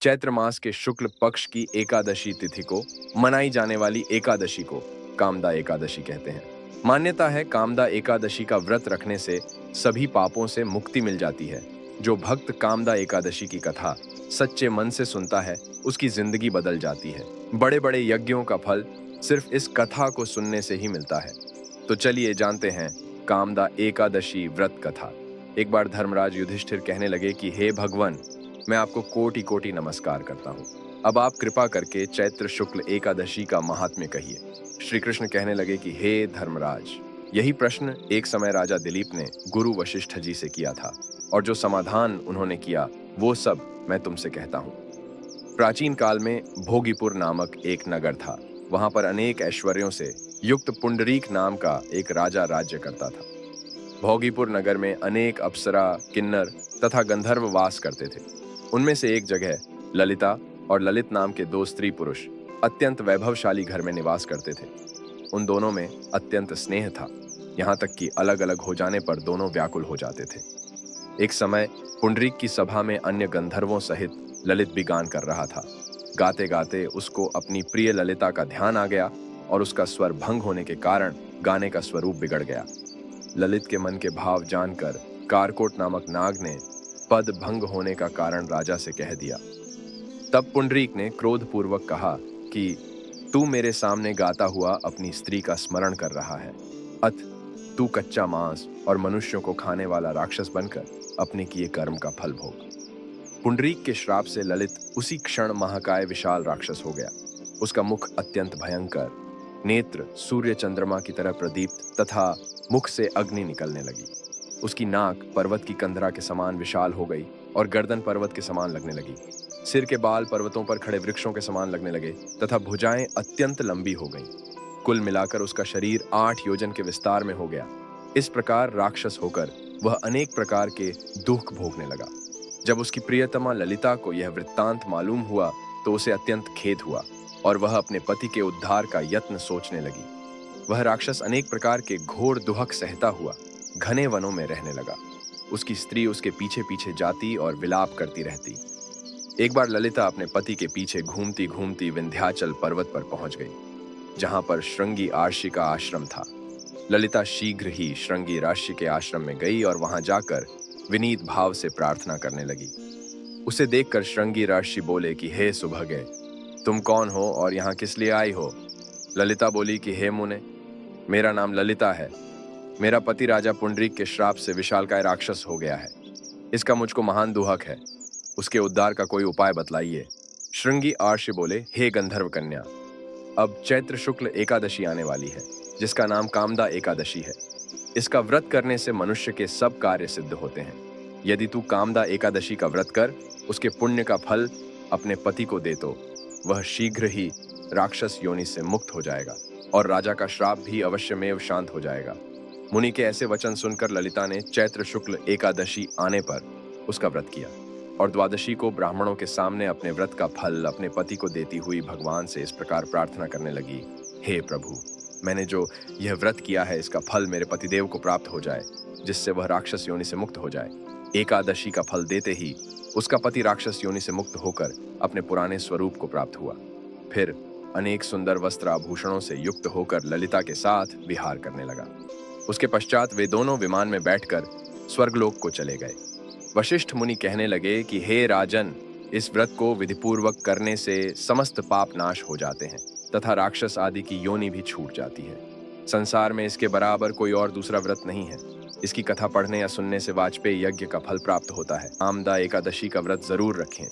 चैत्र मास के शुक्ल पक्ष की एकादशी तिथि को मनाई जाने वाली एकादशी को कामदा एकादशी कहते हैं। मान्यता है कामदा एकादशी का व्रत रखने से सभी पापों से मुक्ति मिल जाती है। जो भक्त कामदा एकादशी की कथा सच्चे मन से सुनता है उसकी जिंदगी बदल जाती है। बड़े बड़े यज्ञों का फल सिर्फ इस कथा को सुनने से ही मिलता है। तो चलिए जानते हैं कामदा एकादशी व्रत कथा। एक बार धर्मराज युधिष्ठिर कहने लगे कि हे भगवान, मैं आपको कोटि कोटि नमस्कार करता हूँ। अब आप कृपा करके चैत्र शुक्ल एकादशी का महात्म्य कहिए। श्री कृष्ण कहने लगे कि हे धर्मराज, यही प्रश्न एक समय राजा दिलीप ने गुरु वशिष्ठ जी से किया था और जो समाधान उन्होंने किया वो सब मैं तुमसे कहता हूँ। प्राचीन काल में भोगीपुर नामक एक नगर था। वहां पर अनेक ऐश्वर्यों से युक्त पुंडरीक नाम का एक राजा राज्य करता था। भोगीपुर नगर में अनेक अप्सरा, किन्नर तथा गंधर्व वास करते थे। उनमें से एक जगह ललिता और ललित नाम के दो स्त्री पुरुष अत्यंत वैभवशाली घर में निवास करते थे। उन दोनों में अत्यंत स्नेह था, यहाँ तक कि अलग अलग हो जाने पर दोनों व्याकुल हो जाते थे। एक समय पुंडरीक की सभा में अन्य गंधर्वों सहित ललित भी गान कर रहा था। गाते गाते उसको अपनी प्रिय ललिता का ध्यान आ गया और उसका स्वर भंग होने के कारण गाने का स्वरूप बिगड़ गया। ललित के मन के भाव जानकर कारकोट नामक नाग ने पद भंग होने का कारण राजा से कह दिया। तब पुंडरीक ने क्रोधपूर्वक कहा कि तू मेरे सामने गाता हुआ अपनी स्त्री का स्मरण कर रहा है, अत तू कच्चा मांस और मनुष्यों को खाने वाला राक्षस बनकर अपने किए कर्म का फल भोग। पुंडरीक के श्राप से ललित उसी क्षण महाकाय विशाल राक्षस हो गया। उसका मुख अत्यंत भयंकर, नेत्र सूर्य चंद्रमा की तरह प्रदीप्त तथा मुख से अग्नि निकलने लगी। उसकी नाक पर्वत की कंधरा के समान विशाल हो गई और गर्दन पर्वत के समान लगने लगी। सिर के बाल पर्वतों पर खड़े वृक्षों के समान लगने लगे तथा भुजाएं अत्यंत लंबी हो गईं। कुल मिलाकर उसका शरीर 8 योजन के विस्तार में हो गया। इस प्रकार राक्षस होकर वह अनेक प्रकार के दुख भोगने लगा। जब उसकी प्रियतमा ललिता को यह वृत्तांत मालूम हुआ तो उसे अत्यंत खेद हुआ और वह अपने पति के उद्धार का यत्न सोचने लगी। वह राक्षस अनेक प्रकार के घोर दुहक सहता हुआ घने वनों में रहने लगा। उसकी स्त्री उसके पीछे पीछे जाती और विलाप करती रहती। एक बार ललिता अपने पति के पीछे घूमती घूमती विंध्याचल पर्वत पर पहुंच गई, जहां पर श्रृंगी आर्षि का आश्रम था। ललिता शीघ्र ही श्रृंगी आर्षि के आश्रम में गई और वहां जाकर विनीत भाव से प्रार्थना करने लगी। उसे देखकर श्रृंगी आर्षि बोले कि हे सुभगे, तुम कौन हो और यहाँ किस लिए आई हो? ललिता बोली कि हे मुने, मेरा नाम ललिता है। मेरा पति राजा पुंडरीक के श्राप से विशालकाय राक्षस हो गया है। इसका मुझको महान दुहक है। उसके उद्धार का कोई उपाय बतलाइए। श्रृंगी आर्षि बोले, हे गंधर्व कन्या, अब चैत्र शुक्ल एकादशी आने वाली है, जिसका नाम कामदा एकादशी है। इसका व्रत करने से मनुष्य के सब कार्य सिद्ध होते हैं। यदि तू कामदा एकादशी का व्रत कर उसके पुण्य का फल अपने पति को दे तो वह शीघ्र ही राक्षस योनि से मुक्त हो जाएगा और राजा का श्राप भी अवश्यमेव शांत हो जाएगा। मुनि के ऐसे वचन सुनकर ललिता ने चैत्र शुक्ल एकादशी आने पर उसका व्रत किया और द्वादशी को ब्राह्मणों के सामने अपने व्रत का फल अपने पति को देती हुई भगवान से इस प्रकार प्रार्थना करने लगी, हे प्रभु, मैंने जो यह व्रत किया है इसका फल मेरे पतिदेव को प्राप्त हो जाए, जिससे वह राक्षस योनि से मुक्त हो जाए। एकादशी का फल देते ही उसका पति राक्षस योनि से मुक्त होकर अपने पुराने स्वरूप को प्राप्त हुआ। फिर अनेक सुंदर वस्त्र आभूषणों से युक्त होकर ललिता के साथ विहार करने लगा। उसके पश्चात वे दोनों विमान में बैठकर स्वर्गलोक को चले गए। वशिष्ठ मुनि कहने लगे कि हे राजन, इस व्रत को विधिपूर्वक करने से समस्त पाप नाश हो जाते हैं तथा राक्षस आदि की योनि भी छूट जाती है। संसार में इसके बराबर कोई और दूसरा व्रत नहीं है। इसकी कथा पढ़ने या सुनने से वाजपेयी यज्ञ का फल प्राप्त होता है। कामदा एकादशी का व्रत जरूर रखें।